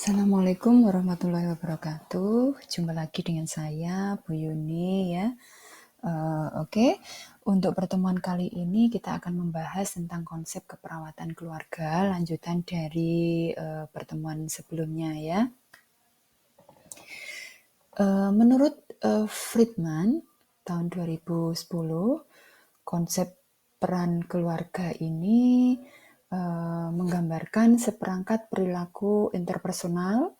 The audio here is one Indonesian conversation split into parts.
Assalamualaikum warahmatullahi wabarakatuh. Jumpa lagi dengan saya, Bu Yuni ya. Oke. Untuk pertemuan kali ini kita akan membahas tentang konsep keperawatan keluarga, lanjutan dari pertemuan sebelumnya ya. Menurut Friedman tahun 2010, konsep peran keluarga ini menggambarkan seperangkat perilaku interpersonal,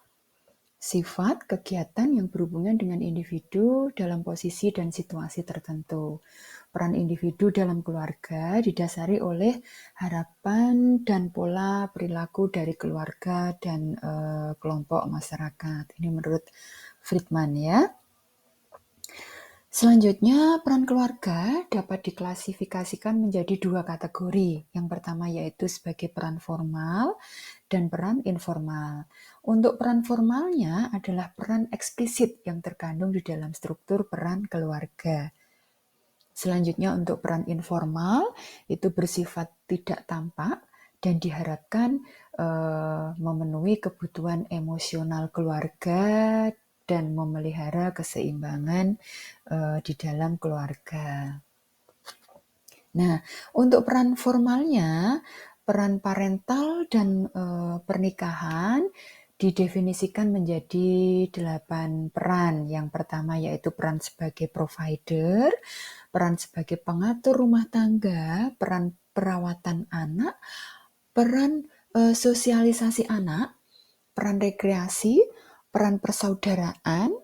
sifat, kegiatan yang berhubungan dengan individu dalam posisi dan situasi tertentu. Peran individu dalam keluarga didasari oleh harapan dan pola perilaku dari keluarga dan kelompok masyarakat. Ini menurut Friedman ya. Selanjutnya, peran keluarga dapat diklasifikasikan menjadi dua kategori. Yang pertama yaitu sebagai peran formal dan peran informal. Untuk peran formalnya adalah peran eksplisit yang terkandung di dalam struktur peran keluarga. Selanjutnya untuk peran informal itu bersifat tidak tampak dan diharapkan memenuhi kebutuhan emosional keluarga dan memelihara keseimbangan di dalam keluarga. Nah, untuk peran formalnya, peran parental dan pernikahan didefinisikan menjadi 8 peran. Yang pertama yaitu peran sebagai provider, peran sebagai pengatur rumah tangga, peran perawatan anak, peran sosialisasi anak, peran rekreasi, peran persaudaraan,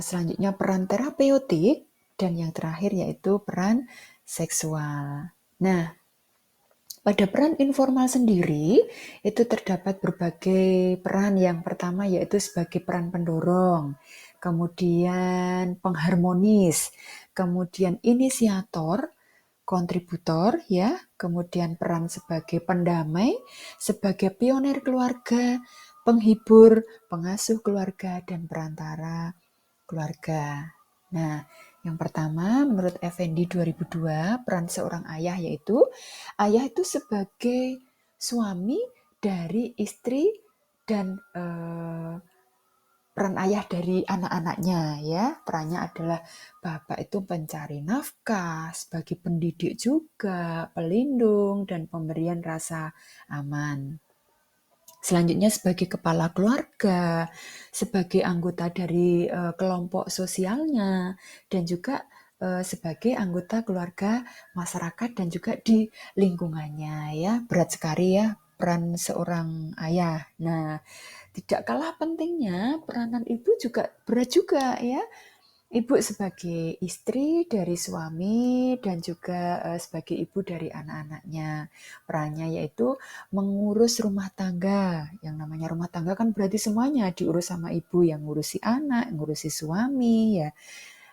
selanjutnya peran terapeutik, dan yang terakhir yaitu peran seksual. Nah, pada peran informal sendiri itu terdapat berbagai peran. Yang pertama yaitu sebagai peran pendorong, kemudian pengharmonis, kemudian inisiator, kontributor ya, kemudian peran sebagai pendamai, sebagai pionir keluarga, penghibur, pengasuh keluarga, dan perantara keluarga. Nah, yang pertama menurut Effendi 2002, peran seorang ayah yaitu ayah itu sebagai suami dari istri dan peran ayah dari anak-anaknya ya. Perannya adalah bapak itu pencari nafkah, sebagai pendidik juga, pelindung dan pemberian rasa aman. Selanjutnya sebagai kepala keluarga, sebagai anggota dari kelompok sosialnya, dan juga sebagai anggota keluarga masyarakat dan juga di lingkungannya ya. Berat sekali ya peran seorang ayah. Nah, tidak kalah pentingnya peranan ibu juga berat juga ya. Ibu sebagai istri dari suami dan juga sebagai ibu dari anak-anaknya. Perannya yaitu mengurus rumah tangga. Yang namanya rumah tangga kan berarti semuanya diurus sama ibu, yang ngurusi anak, ngurusi suami ya.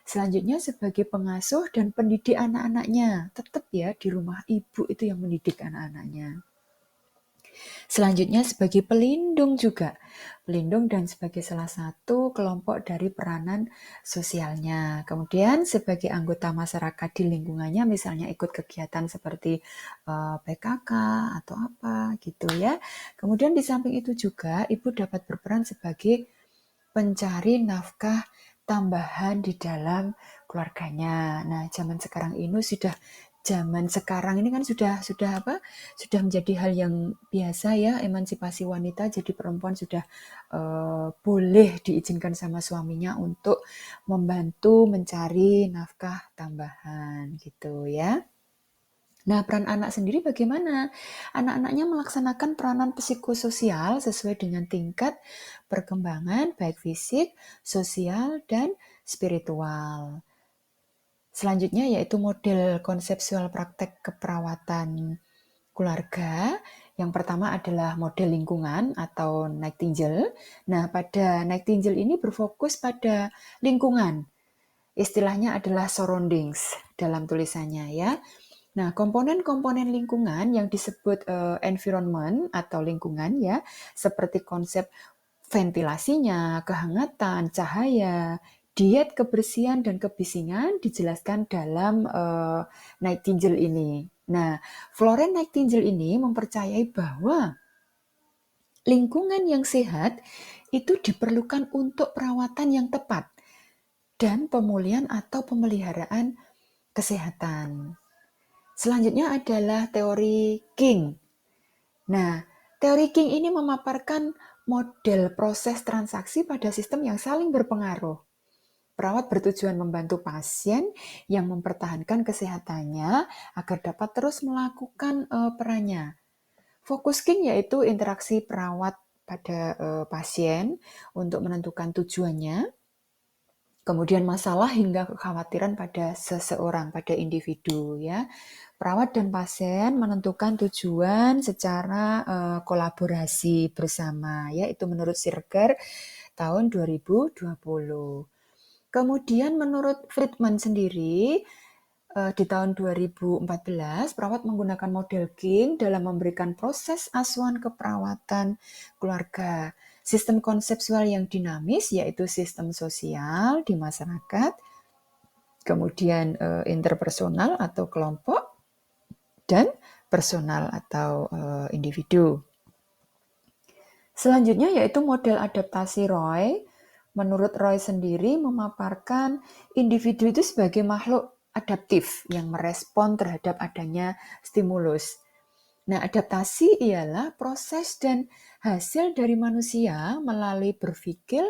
Selanjutnya sebagai pengasuh dan pendidik anak-anaknya. Tetap ya di rumah ibu itu yang mendidik anak-anaknya. Selanjutnya sebagai pelindung juga. Pelindung dan sebagai salah satu kelompok dari peranan sosialnya. Kemudian sebagai anggota masyarakat di lingkungannya, misalnya ikut kegiatan seperti PKK atau apa gitu ya. Kemudian di samping itu juga ibu dapat berperan sebagai pencari nafkah tambahan di dalam keluarganya. Nah, zaman sekarang ini kan sudah menjadi hal yang biasa ya, emansipasi wanita, jadi perempuan sudah boleh diizinkan sama suaminya untuk membantu mencari nafkah tambahan gitu ya. Nah, peran anak sendiri bagaimana? Anak-anaknya melaksanakan peranan psikososial sesuai dengan tingkat perkembangan baik fisik, sosial, dan spiritual. Selanjutnya yaitu model konseptual praktek keperawatan keluarga. Yang pertama adalah model lingkungan atau Nightingale. Nah, pada Nightingale ini berfokus pada lingkungan. Istilahnya adalah surroundings dalam tulisannya ya. Nah, komponen-komponen lingkungan yang disebut environment atau lingkungan ya, seperti konsep ventilasinya, kehangatan, cahaya, diet, kebersihan, dan kebisingan dijelaskan dalam Nightingale ini. Nah, Florence Nightingale ini mempercayai bahwa Lingkungan yang sehat itu diperlukan untuk perawatan yang tepat dan pemulihan atau pemeliharaan kesehatan. Selanjutnya adalah teori King. Nah, teori King ini memaparkan model proses transaksi pada sistem yang saling berpengaruh. Perawat bertujuan membantu pasien yang mempertahankan kesehatannya agar dapat terus melakukan perannya. Fokus King yaitu interaksi perawat pada pasien untuk menentukan tujuannya, kemudian masalah hingga kekhawatiran pada seseorang, pada individu ya. Perawat dan pasien menentukan tujuan secara kolaborasi bersama ya, itu menurut Sirger tahun 2020. Kemudian menurut Friedman sendiri di tahun 2014 perawat menggunakan model King dalam memberikan proses asuhan keperawatan keluarga. Sistem konseptual yang dinamis yaitu sistem sosial di masyarakat, kemudian interpersonal atau kelompok, dan personal atau individu. Selanjutnya yaitu model adaptasi Roy. Menurut Roy sendiri memaparkan individu itu sebagai makhluk adaptif yang merespon terhadap adanya stimulus. Nah, adaptasi ialah proses dan hasil dari manusia melalui berpikir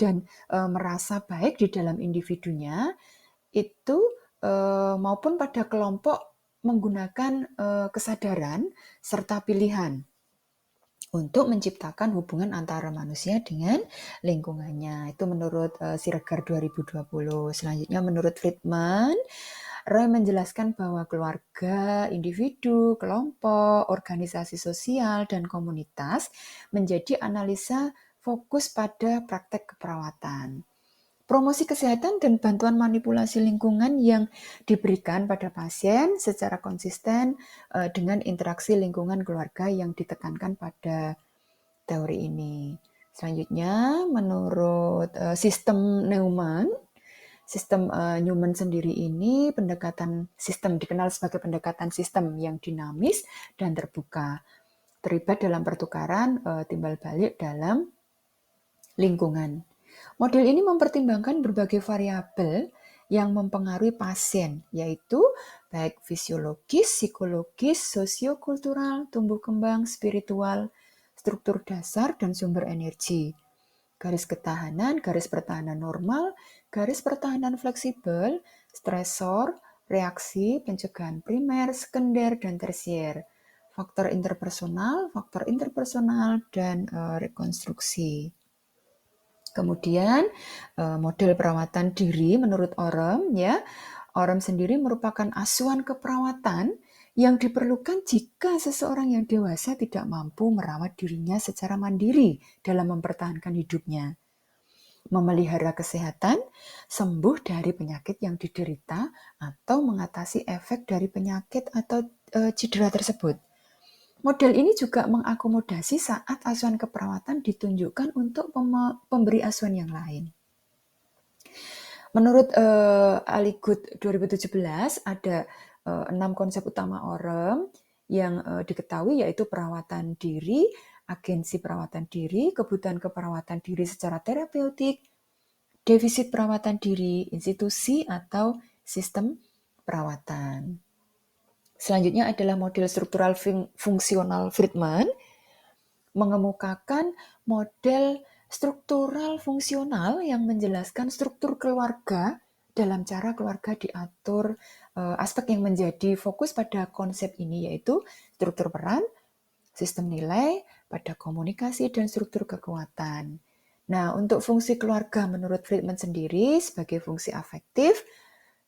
dan merasa baik di dalam individunya itu maupun pada kelompok menggunakan kesadaran serta pilihan untuk menciptakan hubungan antara manusia dengan lingkungannya. Itu menurut Siregar 2020. Selanjutnya menurut Friedman, Roy menjelaskan bahwa keluarga, individu, kelompok, organisasi sosial, dan komunitas menjadi analisa fokus pada praktek keperawatan. Promosi kesehatan dan bantuan manipulasi lingkungan yang diberikan pada pasien secara konsisten dengan interaksi lingkungan keluarga yang ditekankan pada teori ini. Selanjutnya, menurut sistem Newman sendiri ini pendekatan sistem dikenal sebagai pendekatan sistem yang dinamis dan terbuka, terlibat dalam pertukaran timbal balik dalam lingkungan. Model ini mempertimbangkan berbagai variabel yang mempengaruhi pasien, yaitu baik fisiologis, psikologis, sosiokultural, tumbuh kembang, spiritual, struktur dasar, dan sumber energi. Garis ketahanan, garis pertahanan normal, garis pertahanan fleksibel, stresor, reaksi, pencegahan primer, sekunder, dan tersier. Faktor interpersonal, dan rekonstruksi. Kemudian model perawatan diri menurut Orem ya. Orem sendiri merupakan asuhan keperawatan yang diperlukan jika seseorang yang dewasa tidak mampu merawat dirinya secara mandiri dalam mempertahankan hidupnya, memelihara kesehatan, sembuh dari penyakit yang diderita, atau mengatasi efek dari penyakit atau cedera tersebut. Model ini juga mengakomodasi saat asuhan keperawatan ditunjukkan untuk pemberi asuhan yang lain. Menurut Aligood 2017 ada 6 konsep utama Orem yang diketahui yaitu perawatan diri, agensi perawatan diri, kebutuhan keperawatan diri secara terapeutik, defisit perawatan diri, institusi atau sistem perawatan. Selanjutnya adalah model struktural fungsional Friedman, mengemukakan model struktural fungsional yang menjelaskan struktur keluarga dalam cara keluarga diatur. Aspek yang menjadi fokus pada konsep ini yaitu struktur peran, sistem nilai, pada komunikasi, dan struktur kekuatan. Nah, untuk fungsi keluarga menurut Friedman sendiri sebagai fungsi afektif,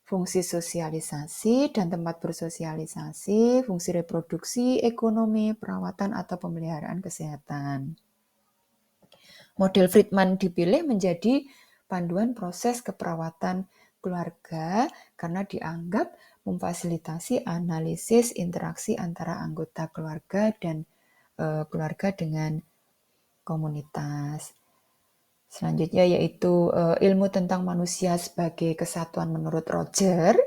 fungsi sosialisasi dan tempat bersosialisasi, fungsi reproduksi, ekonomi, perawatan atau pemeliharaan kesehatan. Model Friedman dipilih menjadi panduan proses keperawatan keluarga karena dianggap memfasilitasi analisis interaksi antara anggota keluarga dan keluarga dengan komunitas. Selanjutnya yaitu ilmu tentang manusia sebagai kesatuan menurut Roger,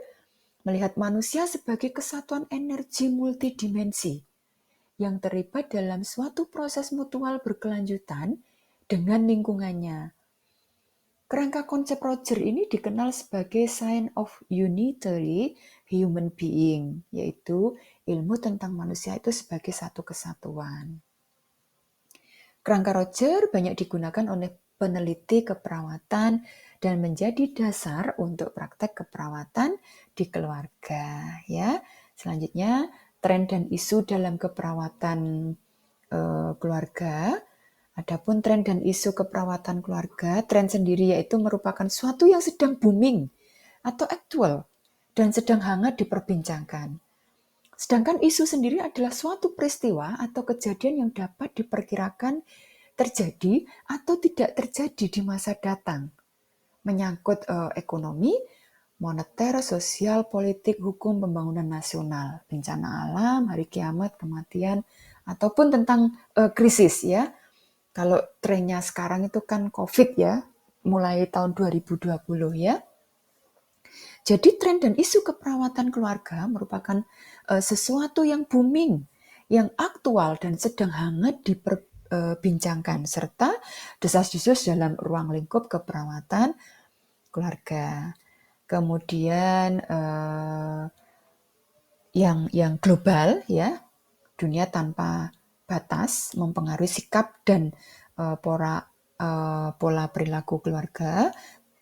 melihat manusia sebagai kesatuan energi multidimensi yang terlibat dalam suatu proses mutual berkelanjutan dengan lingkungannya. Kerangka konsep Roger ini dikenal sebagai Science of Unitary Human Being, yaitu ilmu tentang manusia itu sebagai satu kesatuan. Kerangka Roger banyak digunakan oleh peneliti keperawatan dan menjadi dasar untuk praktek keperawatan di keluarga. Ya, selanjutnya tren dan isu dalam keperawatan keluarga. Adapun tren dan isu keperawatan keluarga, tren sendiri yaitu merupakan suatu yang sedang booming atau aktual dan sedang hangat diperbincangkan. Sedangkan isu sendiri adalah suatu peristiwa atau kejadian yang dapat diperkirakan terjadi atau tidak terjadi di masa datang. Menyangkut ekonomi, moneter, sosial, politik, hukum, pembangunan nasional, bencana alam, hari kiamat, kematian, ataupun tentang krisis ya. Kalau trennya sekarang itu kan COVID ya, mulai tahun 2020 ya. Jadi tren dan isu keperawatan keluarga merupakan sesuatu yang booming, yang aktual dan sedang hangat diperbincangkan, serta desas-desus dalam ruang lingkup keperawatan keluarga. Kemudian yang global ya, dunia tanpa batas mempengaruhi sikap dan pola perilaku keluarga,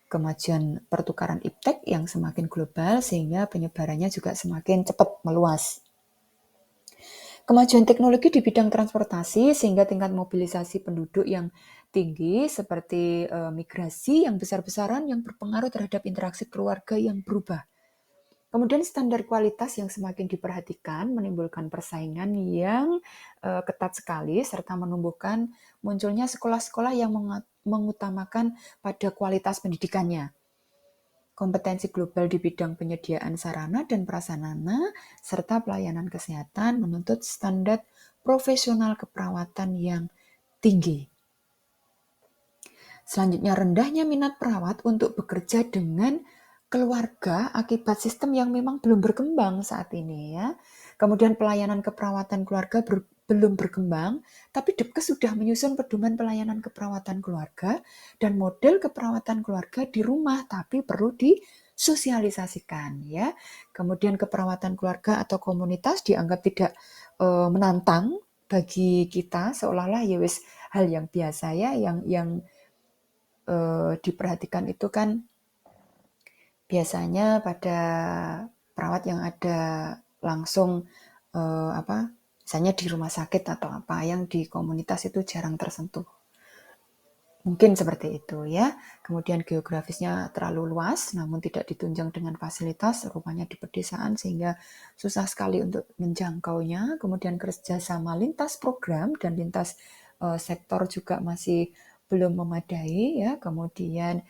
kemajuan pertukaran iptek yang semakin global sehingga penyebarannya juga semakin cepat meluas. Kemajuan teknologi di bidang transportasi sehingga tingkat mobilisasi penduduk yang tinggi seperti migrasi yang besar-besaran yang berpengaruh terhadap interaksi keluarga yang berubah. Kemudian standar kualitas yang semakin diperhatikan menimbulkan persaingan yang ketat sekali serta menumbuhkan munculnya sekolah-sekolah yang mengutamakan pada kualitas pendidikannya. Kompetensi global di bidang penyediaan sarana dan prasarana serta pelayanan kesehatan menuntut standar profesional keperawatan yang tinggi. Selanjutnya, rendahnya minat perawat untuk bekerja dengan keluarga akibat sistem yang memang belum berkembang saat ini ya. Kemudian pelayanan keperawatan keluarga belum berkembang, tapi Depkes sudah menyusun pedoman pelayanan keperawatan keluarga dan model keperawatan keluarga di rumah, tapi perlu disosialisasikan ya. Kemudian keperawatan keluarga atau komunitas dianggap tidak menantang bagi kita, seolah-olah ya wis hal yang biasa ya, yang diperhatikan itu kan biasanya pada perawat yang ada langsung misalnya di rumah sakit atau apa yang di komunitas itu jarang tersentuh. Mungkin seperti itu ya. Kemudian geografisnya terlalu luas namun tidak ditunjang dengan fasilitas, rupanya di pedesaan sehingga susah sekali untuk menjangkaunya. Kemudian kerjasama lintas program dan lintas sektor juga masih belum memadai ya. Kemudian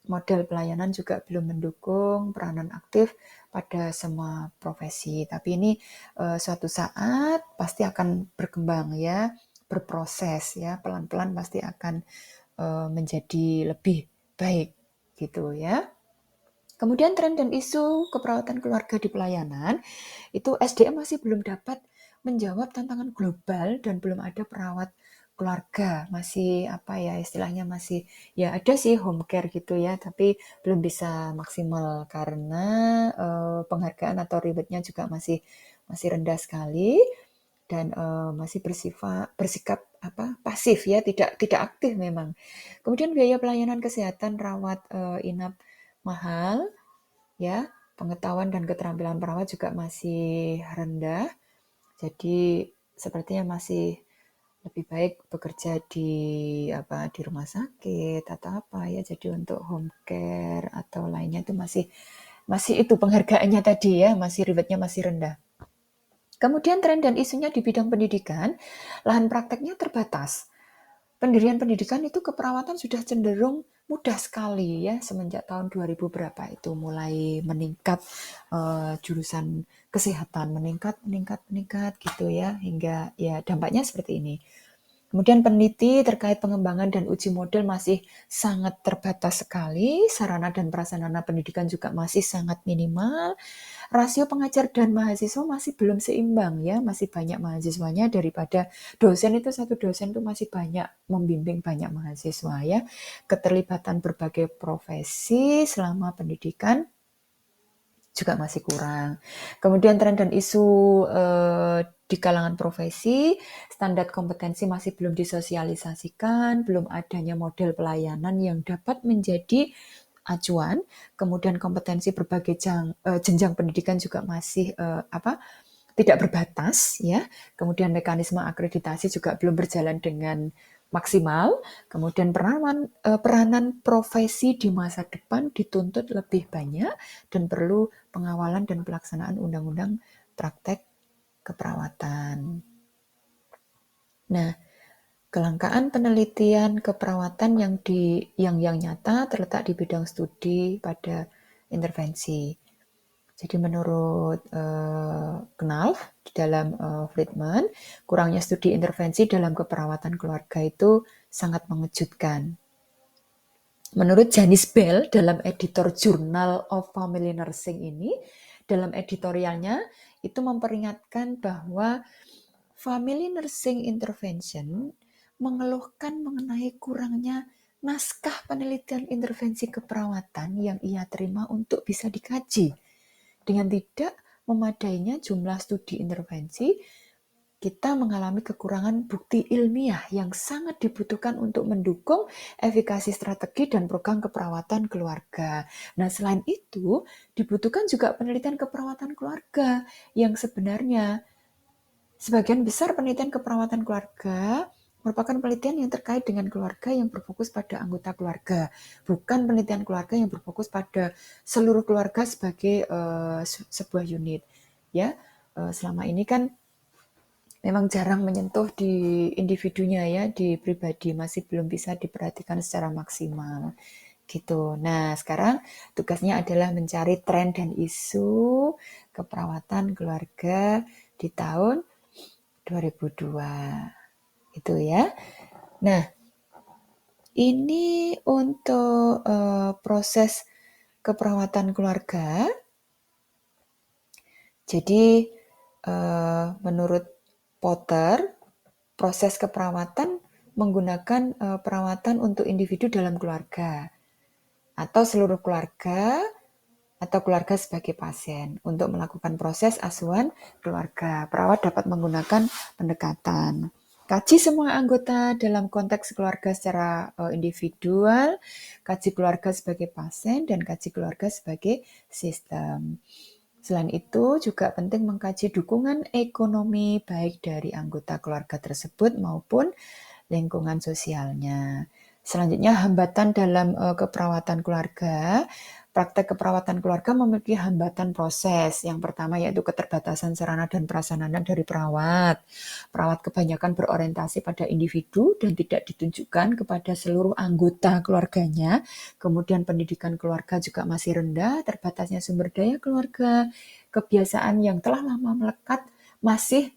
model pelayanan juga belum mendukung peranan aktif pada semua profesi. Tapi ini suatu saat pasti akan berkembang ya, berproses ya, pelan-pelan pasti akan menjadi lebih baik gitu ya. Kemudian tren dan isu keperawatan keluarga di pelayanan itu SDM masih belum dapat menjawab tantangan global dan belum ada perawat keluarga, masih apa ya istilahnya masih ya ada sih home care gitu ya, tapi belum bisa maksimal karena penghargaan atau rewardnya juga masih rendah sekali dan masih bersikap pasif ya, tidak aktif memang. Kemudian biaya pelayanan kesehatan rawat inap mahal ya, pengetahuan dan keterampilan perawat juga masih rendah. Jadi sepertinya masih lebih baik bekerja di rumah sakit atau apa ya. Jadi untuk home care atau lainnya itu masih itu penghargaannya tadi ya, masih rewardnya masih rendah. Kemudian tren dan isunya di bidang pendidikan, lahan prakteknya terbatas. Pendirian pendidikan itu keperawatan sudah cenderung mudah sekali ya semenjak tahun 2000 berapa itu mulai meningkat jurusan kesehatan meningkat gitu ya hingga ya dampaknya seperti ini. Kemudian peneliti terkait pengembangan dan uji model masih sangat terbatas sekali, sarana dan prasarana pendidikan juga masih sangat minimal, rasio pengajar dan mahasiswa masih belum seimbang ya, masih banyak mahasiswanya daripada dosen itu satu dosen itu masih banyak membimbing banyak mahasiswa ya. Keterlibatan berbagai profesi selama pendidikan juga masih kurang. Kemudian tren dan isu di kalangan profesi, standar kompetensi masih belum disosialisasikan, belum adanya model pelayanan yang dapat menjadi acuan, kemudian kompetensi berbagai jenjang pendidikan juga masih tidak berbatas ya. Kemudian mekanisme akreditasi juga belum berjalan dengan maksimal. Kemudian peranan profesi di masa depan dituntut lebih banyak dan perlu pengawalan dan pelaksanaan undang-undang praktek keperawatan. Nah, kelangkaan penelitian keperawatan yang nyata terletak di bidang studi pada intervensi. Jadi menurut Knauff di dalam Friedman, kurangnya studi intervensi dalam keperawatan keluarga itu sangat mengejutkan. Menurut Janice Bell dalam editor Journal of Family Nursing ini, dalam editorialnya itu memperingatkan bahwa family nursing intervention mengeluhkan mengenai kurangnya naskah penelitian intervensi keperawatan yang ia terima untuk bisa dikaji. Dengan tidak memadainya jumlah studi intervensi, kita mengalami kekurangan bukti ilmiah yang sangat dibutuhkan untuk mendukung efikasi strategi dan program keperawatan keluarga. Nah, selain itu, dibutuhkan juga penelitian keperawatan keluarga yang sebenarnya sebagian besar penelitian keperawatan keluarga merupakan penelitian yang terkait dengan keluarga yang berfokus pada anggota keluarga, bukan penelitian keluarga yang berfokus pada seluruh keluarga sebagai sebuah unit. Ya, selama ini kan memang jarang menyentuh di individunya ya, di pribadi masih belum bisa diperhatikan secara maksimal gitu. Nah, sekarang tugasnya adalah mencari tren dan isu keperawatan keluarga di tahun 2002. Itu ya. Nah, ini untuk proses keperawatan keluarga. Jadi menurut Potter, proses keperawatan menggunakan perawatan untuk individu dalam keluarga atau seluruh keluarga atau keluarga sebagai pasien untuk melakukan proses asuhan keluarga. Perawat dapat menggunakan pendekatan kaji semua anggota dalam konteks keluarga secara individual, kaji keluarga sebagai pasien, dan kaji keluarga sebagai sistem. Selain itu, juga penting mengkaji dukungan ekonomi baik dari anggota keluarga tersebut maupun lingkungan sosialnya. Selanjutnya, hambatan dalam keperawatan keluarga. Praktek keperawatan keluarga memiliki hambatan proses. Yang pertama yaitu keterbatasan sarana dan prasarana dari perawat. Perawat kebanyakan berorientasi pada individu dan tidak ditunjukkan kepada seluruh anggota keluarganya. Kemudian pendidikan keluarga juga masih rendah, terbatasnya sumber daya keluarga, kebiasaan yang telah lama melekat masih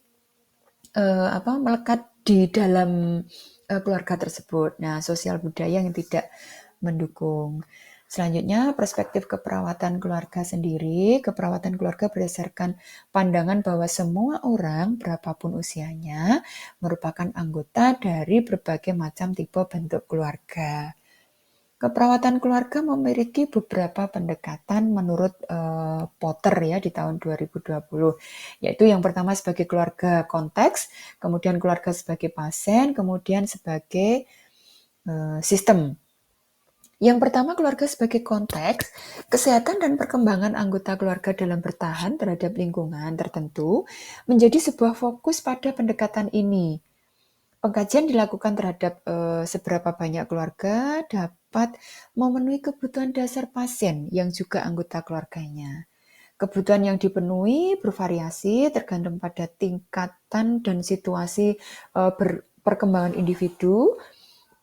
melekat di dalam keluarga tersebut. Nah, sosial budaya yang tidak mendukung. Selanjutnya, perspektif keperawatan keluarga sendiri. Keperawatan keluarga berdasarkan pandangan bahwa semua orang, berapapun usianya, merupakan anggota dari berbagai macam tipe bentuk keluarga. Keperawatan keluarga memiliki beberapa pendekatan menurut Potter ya di tahun 2020, yaitu yang pertama sebagai keluarga konteks, kemudian keluarga sebagai pasien, kemudian sebagai sistem. Yang pertama keluarga sebagai konteks, kesehatan dan perkembangan anggota keluarga dalam bertahan terhadap lingkungan tertentu menjadi sebuah fokus pada pendekatan ini. Pengkajian dilakukan terhadap seberapa banyak keluarga dapat memenuhi kebutuhan dasar pasien yang juga anggota keluarganya. Kebutuhan yang dipenuhi bervariasi tergantung pada tingkatan dan situasi perkembangan individu.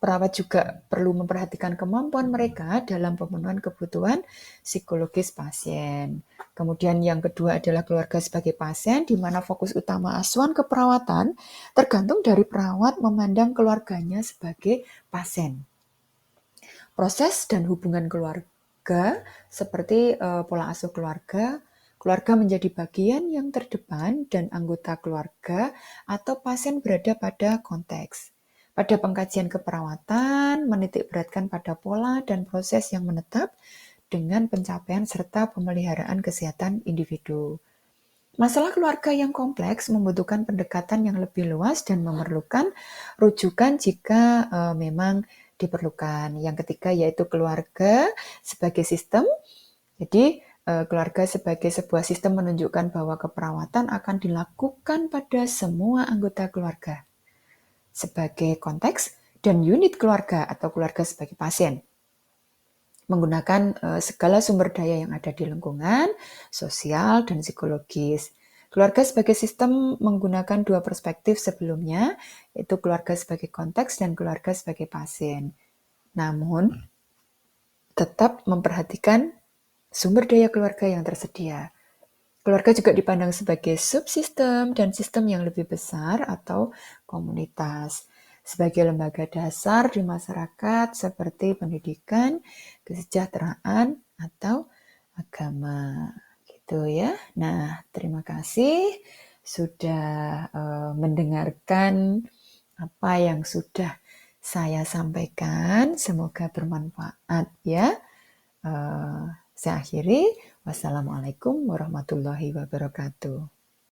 Perawat juga perlu memperhatikan kemampuan mereka dalam pemenuhan kebutuhan psikologis pasien. Kemudian yang kedua adalah keluarga sebagai pasien, di mana fokus utama asuhan keperawatan tergantung dari perawat memandang keluarganya sebagai pasien. Proses dan hubungan keluarga seperti pola asuh keluarga, keluarga menjadi bagian yang terdepan dan anggota keluarga atau pasien berada pada konteks. Pada pengkajian keperawatan, menitikberatkan pada pola dan proses yang menetap dengan pencapaian serta pemeliharaan kesehatan individu. Masalah keluarga yang kompleks membutuhkan pendekatan yang lebih luas dan memerlukan rujukan jika memang diperlukan. Yang ketiga yaitu keluarga sebagai sistem. Jadi keluarga sebagai sebuah sistem menunjukkan bahwa keperawatan akan dilakukan pada semua anggota keluarga sebagai konteks dan unit keluarga atau keluarga sebagai pasien. Menggunakan segala sumber daya yang ada di lingkungan, sosial, dan psikologis. Keluarga sebagai sistem menggunakan dua perspektif sebelumnya, yaitu keluarga sebagai konteks dan keluarga sebagai pasien. Namun, tetap memperhatikan sumber daya keluarga yang tersedia. Keluarga juga dipandang sebagai subsistem dan sistem yang lebih besar atau komunitas. Sebagai lembaga dasar di masyarakat seperti pendidikan, kesejahteraan, atau agama. Gitu ya. Nah, terima kasih sudah mendengarkan apa yang sudah saya sampaikan. Semoga bermanfaat ya. Saya akhiri. Wassalamualaikum warahmatullahi wabarakatuh.